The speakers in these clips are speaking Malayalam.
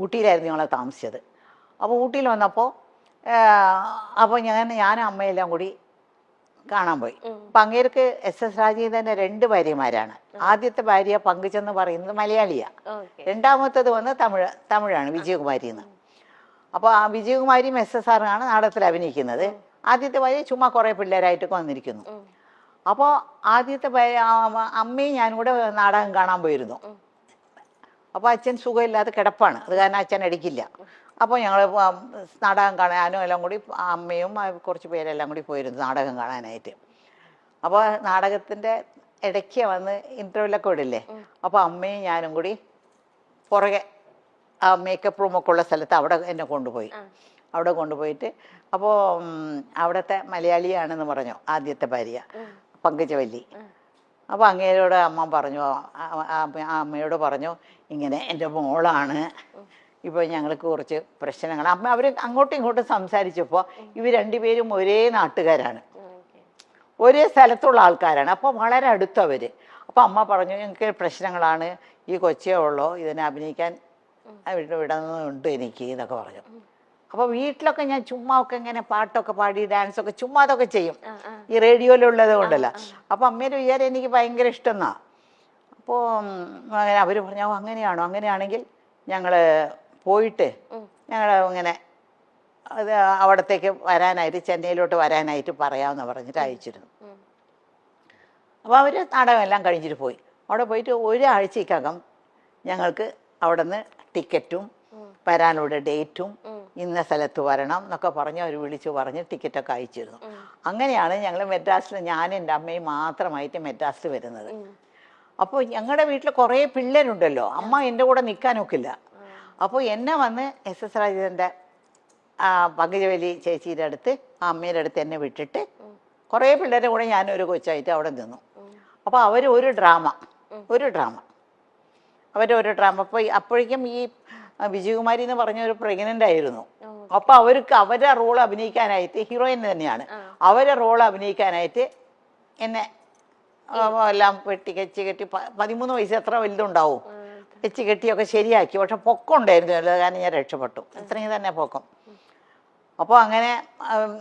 ഊട്ടിയിലായിരുന്നു ഞങ്ങൾ താമസിച്ചത്. അപ്പോൾ ഊട്ടിയിൽ വന്നപ്പോൾ അപ്പോൾ ഞാനും അമ്മയെല്ലാം കൂടി കാണാൻ പോയി. അപ്പം അങ്ങേർക്ക് എസ് രാജേന്ദ്രൻ്റെ 2 ഭാര്യമാരാണ്. ആദ്യത്തെ ഭാര്യ പങ്കുചെന്ന് പറയുന്നത് മലയാളിയാണ്. രണ്ടാമത്തത് വന്ന് തമിഴാണ്, വിജയകുമാരി എന്ന്. അപ്പോൾ ആ വിജയകുമാരിയും SSRാണ് നാടകത്തിൽ അഭിനയിക്കുന്നത്. ആദ്യത്തെ ഭാര്യ ചുമ്മാ കുറേ പിള്ളേരായിട്ടൊക്കെ വന്നിരിക്കുന്നു. അപ്പോൾ ആദ്യത്തെ അമ്മയും ഞാനും കൂടെ നാടകം കാണാൻ പോയിരുന്നു. അപ്പോൾ അച്ഛൻ സുഖമില്ലാതെ കിടപ്പാണ്, അത് കാരണം അച്ഛൻ എടുക്കില്ല. അപ്പോൾ ഞങ്ങൾ നാടകം കാണാനും എല്ലാം കൂടി അമ്മയും കുറച്ച് പേരെല്ലാം കൂടി പോയിരുന്നു നാടകം കാണാനായിട്ട്. അപ്പോൾ നാടകത്തിൻ്റെ ഇടയ്ക്ക് വന്ന് ഇൻ്റർവ്യൂലൊക്കെ വിടില്ലേ, അപ്പോൾ അമ്മയും ഞാനും കൂടി പുറകെ ആ മേക്കപ്പ് റൂമൊക്കെ ഉള്ള സ്ഥലത്ത് അവിടെ എന്നെ കൊണ്ടുപോയി. അവിടെ കൊണ്ടുപോയിട്ട് അപ്പോൾ അവിടുത്തെ മലയാളിയാണെന്ന് പറഞ്ഞു ആദ്യത്തെ ഭാര്യ പങ്കജവല്ലി. അപ്പോൾ അങ്ങേരോട് അമ്മ പറഞ്ഞു, അമ്മയോട് പറഞ്ഞു, ഇങ്ങനെ എൻ്റെ മോളാണ്, ഇപ്പോൾ ഞങ്ങൾക്ക് കുറച്ച് പ്രശ്നങ്ങൾ. അമ്മ അവർ അങ്ങോട്ടും ഇങ്ങോട്ടും സംസാരിച്ചപ്പോൾ ഇവർ 2 പേരും ഒരേ നാട്ടുകാരാണ്, ഒരേ സ്ഥലത്തുള്ള ആൾക്കാരാണ്. അപ്പോൾ വളരെ അടുത്തവർ. അപ്പോൾ അമ്മ പറഞ്ഞു, ഞങ്ങൾക്ക് പ്രശ്നങ്ങളാണ്, ഈ കൊച്ചേ ഉള്ളോ, ഇതിനെ അഭിനയിക്കാൻ വിടുന്നുണ്ട് എനിക്ക് എന്നൊക്കെ പറഞ്ഞു. അപ്പോൾ വീട്ടിലൊക്കെ ഞാൻ ചുമ്മാ ഒക്കെ ഇങ്ങനെ പാട്ടൊക്കെ പാടി ഡാൻസൊക്കെ ചുമ്മാ അതൊക്കെ ചെയ്യും, ഈ റേഡിയോയിലുള്ളത് കൊണ്ടല്ല. അപ്പോൾ അമ്മേൻ്റെ വിചാരം എനിക്ക് ഭയങ്കര ഇഷ്ടമെന്നാ. അപ്പോൾ അങ്ങനെ അവർ പറഞ്ഞു, അങ്ങനെയാണോ, അങ്ങനെയാണെങ്കിൽ ഞങ്ങൾ പോയിട്ട് ഞങ്ങൾ ഇങ്ങനെ അത് അവിടത്തേക്ക് വരാനായിട്ട്, ചെന്നൈയിലോട്ട് വരാനായിട്ട് പറയാമെന്ന് പറഞ്ഞിട്ട് അയച്ചിരുന്നു. അപ്പോൾ അവർ നാടകമെല്ലാം കഴിഞ്ഞിട്ട് പോയി. അവിടെ പോയിട്ട് ഒരാഴ്ചക്കകം ഞങ്ങൾക്ക് അവിടെ നിന്ന് ടിക്കറ്റും വരാനുള്ള ഡേറ്റും ഇന്ന സ്ഥലത്ത് വരണം എന്നൊക്കെ പറഞ്ഞ് അവർ വിളിച്ചു പറഞ്ഞ് ടിക്കറ്റൊക്കെ അയച്ചിരുന്നു. അങ്ങനെയാണ് ഞങ്ങൾ മെഡ്രാസിൽ, ഞാനും എൻ്റെ അമ്മയും മാത്രമായിട്ട് മെഡ്രാസിൽ വരുന്നത്. അപ്പോൾ ഞങ്ങളുടെ വീട്ടിൽ കുറേ പിള്ളേരുണ്ടല്ലോ, അമ്മ എൻ്റെ കൂടെ നിൽക്കാനൊക്കില്ല. അപ്പോൾ എന്നെ വന്ന് SS രാജേന്ദ്രൻ്റെ പങ്കജവല്ലി ചേച്ചിയുടെ അടുത്ത്, ആ അമ്മയുടെ അടുത്ത് എന്നെ വിട്ടിട്ട് കുറേ പിള്ളേരുടെ കൂടെ ഞാനൊരു കൊച്ചായിട്ട് അവിടെ നിന്നു. അപ്പോൾ അവർ ഒരു ഡ്രാമ അവരൊരു ഡ്രാമ. അപ്പോൾ അപ്പോഴേക്കും ഈ വിജയകുമാരി എന്ന് പറഞ്ഞ ഒരു പ്രഗ്നൻ്റ് ആയിരുന്നു. അപ്പോൾ അവർക്ക് അവരുടെ റോൾ അഭിനയിക്കാനായിട്ട്, ഹീറോയിൻ തന്നെയാണ്, അവരുടെ റോൾ അഭിനയിക്കാനായിട്ട് എന്നെ എല്ലാം കെച്ച് കെട്ടി 13 വയസ്സ് എത്ര വലുതുണ്ടാവും, വെച്ച് കെട്ടിയൊക്കെ ശരിയാക്കി. പക്ഷെ പൊക്കം ഉണ്ടായിരുന്നു, കാരണം ഞാൻ രക്ഷപ്പെട്ടു, ഇത്രയും തന്നെ പൊക്കം. അപ്പോൾ അങ്ങനെ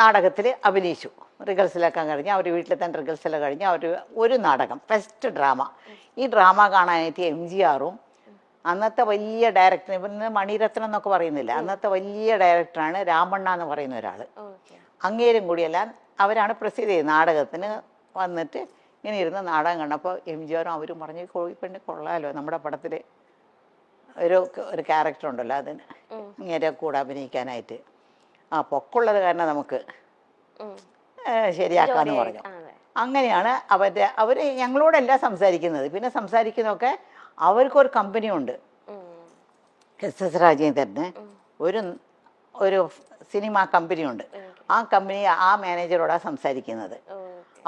നാടകത്തിൽ അഭിനയിച്ചു. റിഹേഴ്സലൊക്കെ കഴിഞ്ഞ് അവർ വീട്ടിൽ തന്നെ റിഹേഴ്സലൊക്കെ കഴിഞ്ഞ് അവർ ഒരു നാടകം, ഫസ്റ്റ് ഡ്രാമ. ഈ ഡ്രാമ കാണാനായിട്ട് MGRും അന്നത്തെ വലിയ ഡയറക്ടർ, ഇന്ന് മണിരത്നം എന്നൊക്കെ പറയുന്നില്ല, അന്നത്തെ വലിയ ഡയറക്ടറാണ് രാമണ്ണ എന്ന് പറയുന്ന ഒരാൾ, അങ്ങേരും കൂടിയെല്ലാം അവരാണ് പ്രസിദ്ധി നാടകത്തിന് വന്നിട്ട് ഇങ്ങനെ ഇരുന്ന് നാടകം കണ്ടപ്പോൾ MGRും അവരും പറഞ്ഞു, കോഴിപ്പെണ്ണ് കൊള്ളാമല്ലോ, നമ്മുടെ പടത്തിൽ ഒരു ക്യാരക്ടർ ഉണ്ടല്ലോ അതിന് ഇങ്ങനെ കൂടെ അഭിനയിക്കാനായിട്ട്, പൊക്കമുള്ളത് കാരണം നമുക്ക് ശരിയാക്കാമെന്ന് പറഞ്ഞു. അങ്ങനെയാണ് അവർ ഞങ്ങളോടെല്ലാം സംസാരിക്കുന്നത്. പിന്നെ സംസാരിക്കുന്നതൊക്കെ അവർക്കൊരു കമ്പനി ഉണ്ട്, SS രാജേന്ദ്രന് ഒരു സിനിമ കമ്പനിയുണ്ട്. ആ കമ്പനി ആ മാനേജറോടാണ് സംസാരിക്കുന്നത്.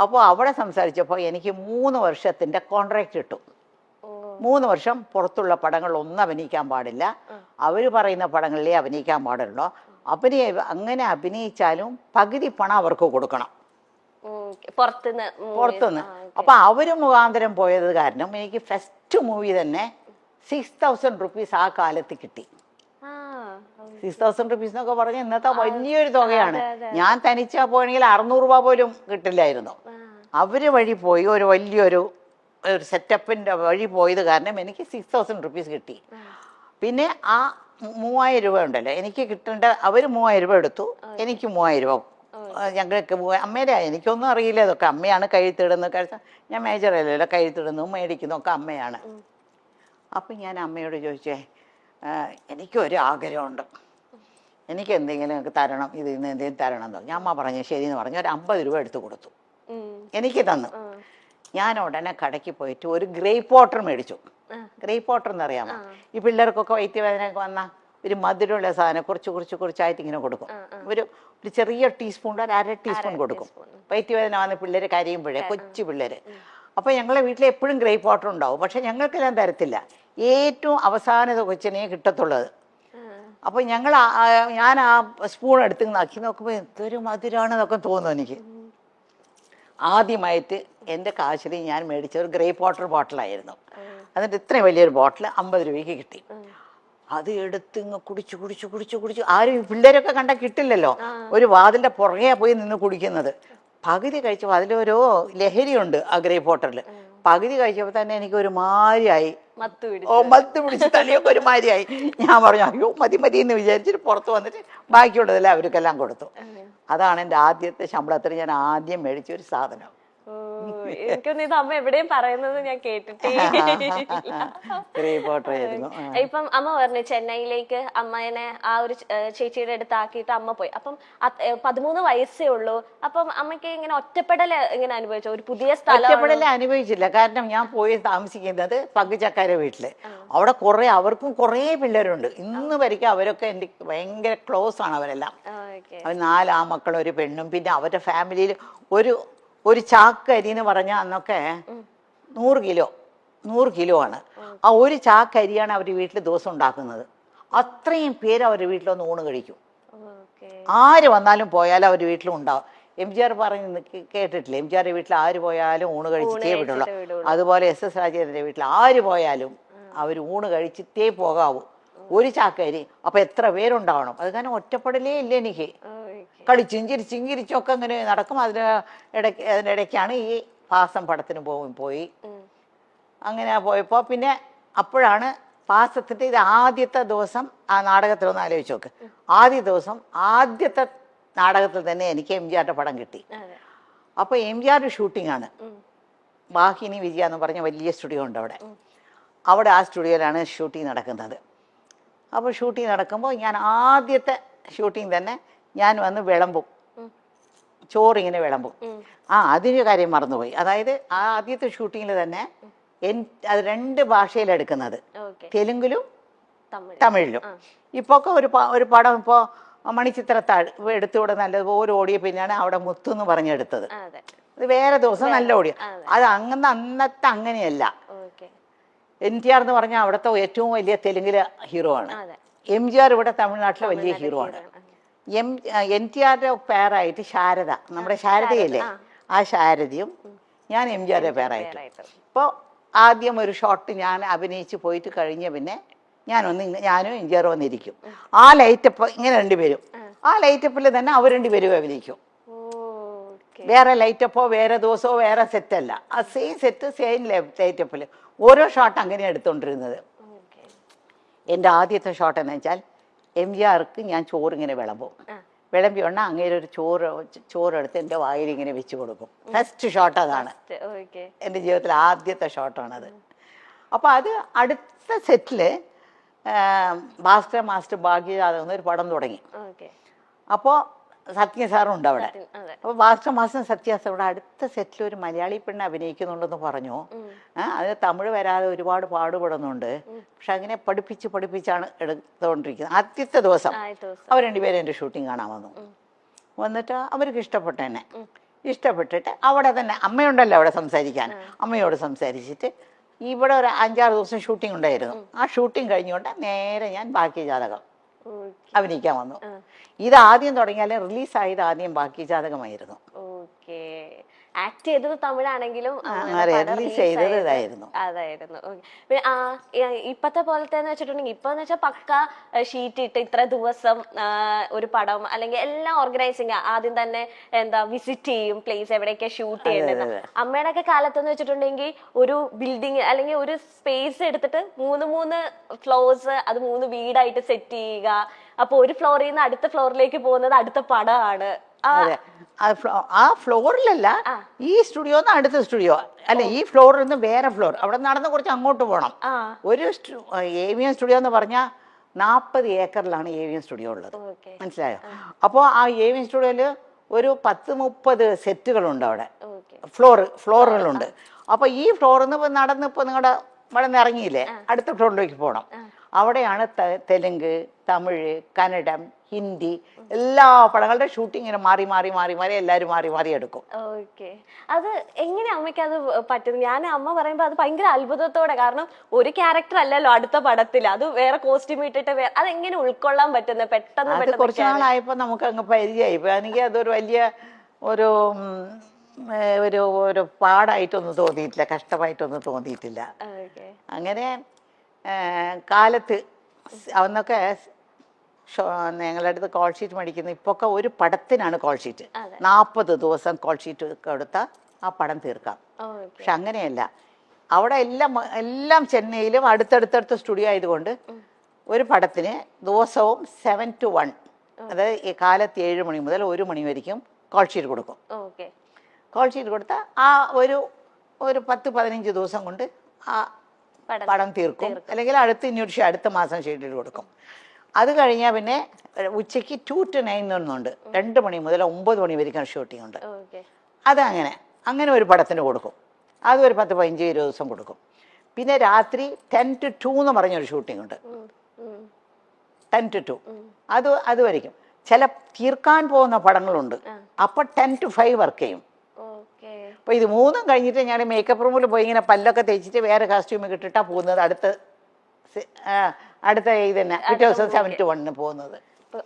അപ്പോൾ അവിടെ സംസാരിച്ചപ്പോൾ എനിക്ക് 3 വർഷത്തിൻ്റെ കോൺട്രാക്റ്റ് കിട്ടും. 3 വർഷം പുറത്തുള്ള പടങ്ങളിലൊന്നും അഭിനയിക്കാൻ പാടില്ല, അവർ പറയുന്ന പടങ്ങളിലേ അഭിനയിക്കാൻ പാടുള്ളൂ. അങ്ങനെ അഭിനയിച്ചാലും പകുതി പണം അവർക്ക് കൊടുക്കണം പുറത്തുനിന്ന്. അപ്പൊ അവര് മുഖാന്തരം പോയത് കാരണം എനിക്ക് ഫസ്റ്റ് മൂവി തന്നെ 6000 റുപ്പീസ് ആ കാലത്ത് കിട്ടി. 6000 റുപ്പീസ് എന്നൊക്കെ പറഞ്ഞാൽ ഇന്നത്തെ വലിയൊരു തുകയാണ്. ഞാൻ തനിച്ചാ പോയെങ്കിൽ 600 രൂപ പോലും കിട്ടില്ലായിരുന്നു. അവര് വഴി പോയി ഒരു വലിയൊരു സെറ്റപ്പിന്റെ വഴി പോയത് കാരണം എനിക്ക് 6000 റുപ്പീസ് കിട്ടി. പിന്നെ ആ 3000 രൂപ ഉണ്ടല്ലോ എനിക്ക് കിട്ടേണ്ട, അവർ 3000 രൂപ എടുത്തു, എനിക്ക് 3000 രൂപ. ഞങ്ങൾക്ക് അമ്മേടെ, എനിക്കൊന്നും അറിയില്ല ഇതൊക്കെ, അമ്മയാണ് കഴുത്തിടുന്നത്. ഞാൻ മേജറല്ലല്ലോ, കഴുത്തിടുന്നു മേടിക്കുന്നു ഒക്കെ അമ്മയാണ്. അപ്പം ഞാൻ അമ്മയോട് ചോദിച്ചേ, എനിക്കൊരു ആഗ്രഹമുണ്ട്, എനിക്ക് എന്തെങ്കിലും തരണം, ഇതിൽ നിന്ന് എന്തെങ്കിലും തരണം എന്ന് പറഞ്ഞു. അമ്മ പറഞ്ഞു ശരിയെന്ന് പറഞ്ഞു, ഒരു 50 രൂപ എടുത്തു കൊടുത്തു, എനിക്ക് തന്നു. ഞാൻ ഉടനെ കടയ്ക്ക് പോയിട്ട് ഒരു ഗ്രേപ്പ് വാട്ടർ മേടിച്ചു. ഗ്രേപ്പ് വാട്ടർ എന്നറിയാമോ, ഈ പിള്ളേർക്കൊക്കെ വയറ്റുവേദനയൊക്കെ വന്നാൽ ഒരു മധുരമുള്ള സാധനം കുറച്ചായിട്ട് ഇങ്ങനെ കൊടുക്കും. ഒരു ചെറിയ ടീസ്പൂൺ, ഒരു 1/2 ടീസ്പൂൺ കൊടുക്കും. വയറ്റുവേദന വന്ന് പിള്ളേർ കരയുമ്പോഴേ, കൊച്ചു പിള്ളേർ. അപ്പോൾ ഞങ്ങളെ വീട്ടിൽ എപ്പോഴും ഗ്രേപ്പ് വാട്ടർ ഉണ്ടാവും, പക്ഷെ ഞങ്ങൾക്കെല്ലാം തരത്തില്ല, ഏറ്റവും അവസാനത്തെ കൊച്ചിനെ കിട്ടത്തുള്ളത്. അപ്പോൾ ഞാൻ ആ സ്പൂൺ എടുത്ത് നക്കി നോക്കുമ്പോൾ എന്തൊരു മധുരമാണെന്നൊക്കെ തോന്നുന്നു എനിക്ക്. ആദ്യമായിട്ട് എൻ്റെ കാശിൽ ഞാൻ മേടിച്ച ഒരു ഗ്രേപ്പ് വാട്ടർ ബോട്ടിലായിരുന്നു. എന്നിട്ട് ഇത്രയും വലിയൊരു ബോട്ടിൽ 50 രൂപയ്ക്ക് കിട്ടി. അത് എടുത്ത് ഇങ്ങ് കുടിച്ചു കുടിച്ചു കുടിച്ചു കുടിച്ചു. ആരും ഈ പിള്ളേരൊക്കെ കണ്ടാൽ കിട്ടില്ലല്ലോ, ഒരു വാതിലിന്റെ പുറകെ പോയി നിന്ന് കുടിക്കുന്നത്. പകുതി കഴിച്ചപ്പോൾ അതിലൊരു ലഹരിയുണ്ട് ആ ഗ്രേപ്പ് വാട്ടറിൽ. പകുതി കഴിച്ചപ്പോൾ തന്നെ എനിക്ക് ഒരു മാരിയായി, മത്ത് പിടിച്ച് തലയൊക്കെ ഒരു മാരിയായി. ഞാൻ പറഞ്ഞു അയ്യോ മതി മതി എന്ന് വിചാരിച്ചിട്ട് പുറത്ത് വന്നിട്ട് ബാക്കിയുള്ളതെല്ലാം അവർക്കെല്ലാം കൊടുത്തു. അതാണ് എൻ്റെ ആദ്യത്തെ ശമ്പളത്തിന് ഞാൻ ആദ്യം മേടിച്ചൊരു സാധനം. എനിക്കൊന്നും ഇത് അമ്മ എവിടെയും പറയുന്നത് ഞാൻ കേട്ടിട്ടേ. ഇപ്പം അമ്മ പറഞ്ഞു ചെന്നൈയിലേക്ക് അമ്മേനെ ആ ഒരു ചേച്ചിയുടെ അടുത്ത് ആക്കിയിട്ട് അമ്മ പോയി. അപ്പം 13 വയസ്സേ ഉള്ളൂ. അപ്പം അമ്മയ്ക്ക് ഇങ്ങനെ ഒറ്റപ്പെടൽ ഇങ്ങനെ അനുഭവിച്ചോ? ഒരു പുതിയ സ്ഥലം ഒറ്റപ്പെടൽ അനുഭവിച്ചില്ല. കാരണം ഞാൻ പോയി താമസിക്കുന്നത് പങ്കുചക്കാരെ വീട്ടില്. അവിടെ അവർക്കും കുറേ പിള്ളേരുണ്ട്. ഇന്ന് വരയ്ക്കും അവരൊക്കെ എൻ്റെ ഭയങ്കര ക്ലോസ് ആണ് അവരെല്ലാം. അവർ 4 ആമക്കളും ഒരു പെണ്ണും. പിന്നെ അവരുടെ ഫാമിലിയിൽ ഒരു ചാക്ക് അരി എന്ന് പറഞ്ഞാൽ അന്നൊക്കെ 100 കിലോ ആണ്. ആ ഒരു ചാക്ക് അരിയാണ് അവർ വീട്ടിൽ ദിവസം ഉണ്ടാക്കുന്നത്. അത്രയും പേര് അവരുടെ വീട്ടിലൊന്ന് ഊണ് കഴിക്കും. ആര് വന്നാലും പോയാലും അവർ വീട്ടിലും ഉണ്ടാവും. MGR പറഞ്ഞ് കേട്ടിട്ടില്ല, MGRന്റെ വീട്ടിൽ ആര് പോയാലും ഊണ് കഴിച്ചിട്ടേ വിടുള്ളൂ. അതുപോലെ SS രാജേന്ദ്രന്റെ വീട്ടിൽ ആര് പോയാലും അവർ ഊണ് കഴിച്ചിട്ടേ പോകാവൂ. ഒരു ചാക്കരി. അപ്പൊ എത്ര പേരുണ്ടാവണം. അത് കാരണം ഒറ്റപ്പെടലേ ഇല്ല എനിക്ക്. കളിച്ചും ചിരിച്ചും ചിരിച്ചൊക്കെ അങ്ങനെ നടക്കും. അതിനിടയ്ക്കാണ് ഈ പാസം പടത്തിന് പോയി. അങ്ങനെ പോയപ്പോൾ പിന്നെ അപ്പോഴാണ് പാസത്തിൻ്റെ ഇത് ആദ്യത്തെ ദിവസം ആ നാടകത്തിലൊന്ന് ആലോചിച്ച് നോക്ക്. ആദ്യത്തെ നാടകത്തിൽ തന്നെ എനിക്ക് MGRന്റെ പടം കിട്ടി. അപ്പോൾ MGR ഷൂട്ടിംഗ് ആണ്. വാഹിനി വിജയ എന്ന് പറഞ്ഞ വലിയ സ്റ്റുഡിയോ ഉണ്ട് അവിടെ. ആ സ്റ്റുഡിയോയിലാണ് ഷൂട്ടിംഗ് നടക്കുന്നത്. അപ്പോൾ ഷൂട്ടിംഗ് നടക്കുമ്പോൾ ഞാൻ ആദ്യത്തെ ഷൂട്ടിംഗ് തന്നെ ഞാൻ വന്ന് വിളമ്പും, ചോറിങ്ങനെ വിളമ്പും. അതിന് കാര്യം മറന്നുപോയി. അതായത് ആ ആദ്യത്തെ ഷൂട്ടിങ്ങിൽ തന്നെ അത് 2 ഭാഷയിലെടുക്കുന്നത്, തെലുങ്കിലും തമിഴിലും. ഇപ്പോൾ ഒക്കെ ഒരു പടം ഇപ്പോൾ മണിച്ചിത്രത്താഴ് എടുത്തുകൂടെ നല്ലതുപോലെ ഓടിയ പിന്നെയാണ് അവിടെ മുത്തു എന്ന് പറഞ്ഞെടുത്തത്. അത് വേറെ ദിവസം നല്ല ഓടിയ. അത് അന്നത്തെ അങ്ങനെയല്ല. NTR എന്ന് പറഞ്ഞാൽ അവിടുത്തെ ഏറ്റവും വലിയ തെലുങ്കിലെ ഹീറോ ആണ്. MGR ഇവിടെ തമിഴ്നാട്ടിലെ വലിയ ഹീറോ ആണ്. NTRന്റെ പേരായിട്ട് ശാരദ, നമ്മുടെ ശാരദയല്ലേ, ആ ശാരദയും ഞാൻ MGRന്റെ പേരായിട്ട്. ഇപ്പോൾ ആദ്യം ഒരു ഷോട്ട് ഞാൻ അഭിനയിച്ച് പോയിട്ട് കഴിഞ്ഞ പിന്നെ ഞാനും MGR വന്നിരിക്കും. ആ ലൈറ്റപ്പ് ഇങ്ങനെ 2 പേരും ആ ലൈറ്റപ്പിൽ തന്നെ അവർ 2 പേരും അഭിനയിക്കും. വേറെ ലൈറ്റപ്പോ വേറെ ദിവസമോ വേറെ സെറ്റല്ല, ആ സെയിം സെറ്റ് സെയിം ലൈറ്റപ്പിൽ ഓരോ ഷോട്ട് അങ്ങനെയാണ് എടുത്തുകൊണ്ടിരുന്നത്. എൻ്റെ ആദ്യത്തെ ഷോട്ട് എന്ന് വെച്ചാൽ MGRക്ക് ഞാൻ ചോറിങ്ങനെ വിളമ്പി ഉണ്ണ അങ്ങേരെ ഒരു ചോറെടുത്ത് എൻ്റെ വായിൽ ഇങ്ങനെ വെച്ച് കൊടുക്കും. ഫസ്റ്റ് ഷോട്ട് അതാണ്. എൻ്റെ ജീവിതത്തിലെ ആദ്യത്തെ ഷോട്ടാണത്. അപ്പോൾ അത് അടുത്ത സെറ്റിൽ ഭാസ്കര മാസ്റ്റർ ഭാഗ്യജാതകം ഒരു പടം തുടങ്ങി. അപ്പോൾ സത്യ സാറും ഉണ്ട് അവിടെ. അപ്പോൾ ഭാസ്കര മാസ്റ്റർ സത്യ സാർ അടുത്ത സെറ്റിൽ ഒരു മലയാളി പെണ്ണ് അഭിനയിക്കുന്നുണ്ടെന്ന് പറഞ്ഞു. അത് തമിഴ് വരാതെ ഒരുപാട് പാടുപെടുന്നുണ്ട്. പക്ഷെ അങ്ങനെ പഠിപ്പിച്ചാണ് എടുത്തുകൊണ്ടിരിക്കുന്നത്. ആദ്യത്തെ ദിവസം അവർ 2 പേരും എൻ്റെ ഷൂട്ടിങ് കാണാൻ വന്നിട്ട് അവർക്ക് ഇഷ്ടപ്പെട്ടിട്ട് അവിടെ തന്നെ അമ്മയുണ്ടല്ലോ അവിടെ സംസാരിക്കാൻ, അമ്മയോട് സംസാരിച്ചിട്ട് ഇവിടെ ഒരു 5-6 ദിവസം ഷൂട്ടിംഗ് ഉണ്ടായിരുന്നു. ആ ഷൂട്ടിംഗ് കഴിഞ്ഞുകൊണ്ട് നേരെ ഞാൻ ബാക്കി ജാതകം അഭിനയിക്കാൻ വന്നു. ഇത് ആദ്യം തുടങ്ങിയാലും റിലീസായത് ആദ്യം ബാക്കി ജാതകമായിരുന്നു. ആക്ട് ചെയ്തത് തമിഴാണെങ്കിലും അതായിരുന്നു. പിന്നെ ഇപ്പത്തെ പോലത്തെ വെച്ചിട്ടുണ്ടെങ്കിൽ ഇപ്പൊന്ന് വെച്ചാൽ പക്ക ഷീറ്റ് ഇട്ട് ഇത്ര ദിവസം ഒരു പടം അല്ലെങ്കിൽ എല്ലാം ഓർഗനൈസിങ് ആദ്യം തന്നെ വിസിറ്റ് ചെയ്യും പ്ലേസ് എവിടെയൊക്കെ ഷൂട്ട് ചെയ്യേണ്ടത്. അമ്മയുടെ ഒക്കെ കാലത്തെന്ന് വെച്ചിട്ടുണ്ടെങ്കിൽ ഒരു ബിൽഡിങ് അല്ലെങ്കിൽ ഒരു സ്പേസ് എടുത്തിട്ട് 3 ഫ്ലോർസ് അത് 3 വീടായിട്ട് സെറ്റ് ചെയ്യുക. അപ്പൊ ഒരു ഫ്ലോറിൽ നിന്ന് അടുത്ത ഫ്ലോറിലേക്ക് പോകുന്നത് അടുത്ത പടമാണ്. ആ ഫ്ലോറിലല്ല, ഈ സ്റ്റുഡിയോ അടുത്ത സ്റ്റുഡിയോ അല്ല, ഈ ഫ്ലോറിൽ നിന്ന് വേറെ ഫ്ലോർ, അവിടെ നടന്ന് കുറച്ച് അങ്ങോട്ട് പോകണം. ഒരു AVM സ്റ്റുഡിയോ എന്ന് പറഞ്ഞാൽ 40 ഏക്കറിലാണ് AVM സ്റ്റുഡിയോ ഉള്ളത്. മനസ്സിലായോ? അപ്പോൾ ആ AVM സ്റ്റുഡിയോയിൽ ഒരു 10-30 സെറ്റുകളുണ്ട് അവിടെ, ഫ്ലോറുകളുണ്ട്. അപ്പോൾ ഈ ഫ്ലോറിൽ നിന്ന് നടന്ന് ഇപ്പോൾ നിങ്ങളുടെ ഇവിടെ നിന്ന് ഇറങ്ങിയില്ലേ, അടുത്ത ഫ്ലോറിലേക്ക് പോകണം. അവിടെയാണ് തെലുങ്ക്, തമിഴ്, കന്നഡം, ഹിന്ദി എല്ലാ പടങ്ങളുടെ ഷൂട്ടിങ്ങിന് മാറി എല്ലാവരും മാറി എടുക്കും. അത് എങ്ങനെ അമ്മയ്ക്ക് അത് പറ്റുന്നു? ഞാൻ അമ്മ പറയുമ്പോ അത് ഭയങ്കര അത്ഭുതത്തോടെ, കാരണം ഒരു ക്യാരക്ടർ അല്ലല്ലോ അടുത്ത പടത്തിൽ, അത് വേറെ കോസ്റ്റ്യൂം ഇട്ടിട്ട് അതെങ്ങനെ ഉൾക്കൊള്ളാൻ പറ്റുന്നത്? പെട്ടെന്ന് കുറച്ചു നാളായപ്പോ നമുക്ക് അങ്ങ് പരിചയമായി. എനിക്ക് അതൊരു വലിയ ഒരു പാടായിട്ടൊന്നും തോന്നിയിട്ടില്ല, കഷ്ടമായിട്ടൊന്നും തോന്നിയിട്ടില്ല. അങ്ങനെ കാലത്ത് അന്നൊക്കെ ഞങ്ങളുടെ അടുത്ത് കോൾ ഷീറ്റ് മേടിക്കുന്നത് ഇപ്പൊക്കെ ഒരു പടത്തിനാണ് കോൾ ഷീറ്റ്. 40 ദിവസം കോൾ ഷീറ്റ് കൊടുത്താൽ ആ പടം തീർക്കാം. പക്ഷെ അങ്ങനെയല്ല, അവിടെ എല്ലാം ചെന്നൈയിലും അടുത്തടുത്തടുത്ത് സ്റ്റുഡിയോ ആയതുകൊണ്ട് ഒരു പടത്തിന് ദിവസവും 7 to 1, അതായത് ഈ കാലത്ത് 7 മണി മുതൽ 1 മണി വരെയും കോൾ ഷീറ്റ് കൊടുക്കും. കോൾ ഷീറ്റ് കൊടുത്താൽ ആ ഒരു 10-15 ദിവസം കൊണ്ട് ആ പടം തീർക്കും. അല്ലെങ്കിൽ അടുത്ത മാസം ഷെഡ്യൂൾ കൊടുക്കും. അത് കഴിഞ്ഞാൽ പിന്നെ ഉച്ചയ്ക്ക് 2 to 9 എന്നുണ്ട്, 2 മണി മുതൽ 9 മണി വരെയും ഷൂട്ടിംഗ് ഉണ്ട്. അങ്ങനെ ഒരു പടത്തിന് കൊടുക്കും. അതൊരു 10-15-20 ദിവസം കൊടുക്കും. പിന്നെ രാത്രി 10 to 2 എന്ന് പറഞ്ഞൊരു ഷൂട്ടിംഗ് ഉണ്ട്, 10 to 2. അത് വരയ്ക്കും. ചില തീർക്കാൻ പോകുന്ന പടങ്ങളുണ്ട്, അപ്പോൾ 10 to 5 വർക്ക് ചെയ്യും. അപ്പോൾ ഇത് മൂന്നും കഴിഞ്ഞിട്ട് ഞാൻ മേക്കപ്പ് റൂമിൽ പോയി ഇങ്ങനെ പല്ലൊക്കെ തേച്ചിട്ട് വേറെ കോസ്റ്റ്യൂമൊക്കെ ഇട്ടിട്ടാണ് പോകുന്നത്. അടുത്ത ഇത് തന്നെ പിറ്റേ ദിവസം 7 to 1 പോകുന്നത്.